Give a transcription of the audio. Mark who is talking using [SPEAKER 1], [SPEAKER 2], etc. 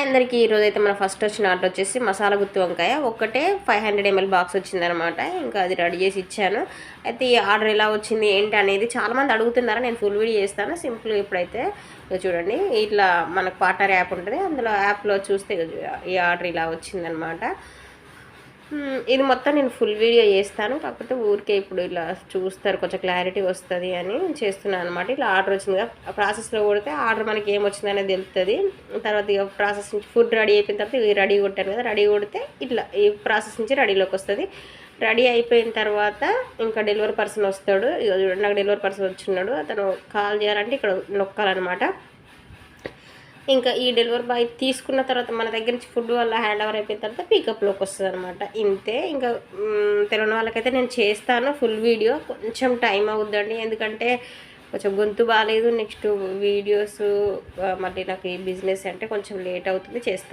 [SPEAKER 1] Hi అందరికీ. ఈరోజైతే మన ఫస్ట్ వచ్చిన ఆర్డర్ వచ్చేసి మసాలా గుత్తి వంకాయ ఒకటే 500 ml బాక్స్ వచ్చిందనమాట. ఇంకా అది రెడీ చేసి ఇచ్చాను. అయితే ఈ ఆర్డర్ ఎలా వచ్చింది ఏంటి అనేది చాలామంది అడుగుతున్నారు. నేను ఫుల్ వీడియో చేస్తాను. సింపుల్ ఇప్పుడైతే చూడండి, ఇట్లా మనకు పార్ట్నర్ యాప్ ఉంటుంది. అందులో యాప్లో చూస్తే ఈ ఆర్డర్ ఇలా వచ్చిందనమాట. ఇది మొత్తం నేను ఫుల్ వీడియో చేస్తాను. కాకపోతే ఊరికే ఇప్పుడు ఇలా చూస్తారు, కొంచెం క్లారిటీ వస్తుంది అని చేస్తున్నాను అనమాట. ఇట్లా ఆర్డర్ వచ్చిందిగా ప్రాసెస్లో కొడితే ఆర్డర్ మనకి ఏమొచ్చింది అనేది తెలుస్తుంది. తర్వాత ఇక ప్రాసెస్ నుంచి ఫుడ్ రెడీ అయిపోయిన తర్వాత ఇవి రెడీ కొట్టాను కదా, రెడీ కొడితే ఇట్లా ఈ ప్రాసెస్ నుంచి రెడీలోకి వస్తుంది. రెడీ అయిపోయిన తర్వాత ఇంకా డెలివరీ పర్సన్ వస్తాడు. ఇక చూడండి, నాకు డెలివరీ పర్సన్ వచ్చిన్నాడు. అతను కాల్ చేయాలంటే ఇక్కడ నొక్కాలన్నమాట. ఇంకా ఈ డెలివరీ బాయ్ తీసుకున్న తర్వాత మన దగ్గర నుంచి ఫుడ్ వల్ల హ్యాండ్ ఓవర్ అయిపోయిన తర్వాత పికప్లోకి వస్తుంది అనమాట. ఇంతే. ఇంకా తెలియని వాళ్ళకైతే నేను చేస్తాను ఫుల్ వీడియో. కొంచెం టైం అవుద్దండి, ఎందుకంటే కొంచెం గొంతు బాగాలేదు. నెక్స్ట్ వీడియోస్ మళ్ళీ నాకు ఈ బిజినెస్ అంటే కొంచెం లేట్ అవుతుంది, చేస్తాను.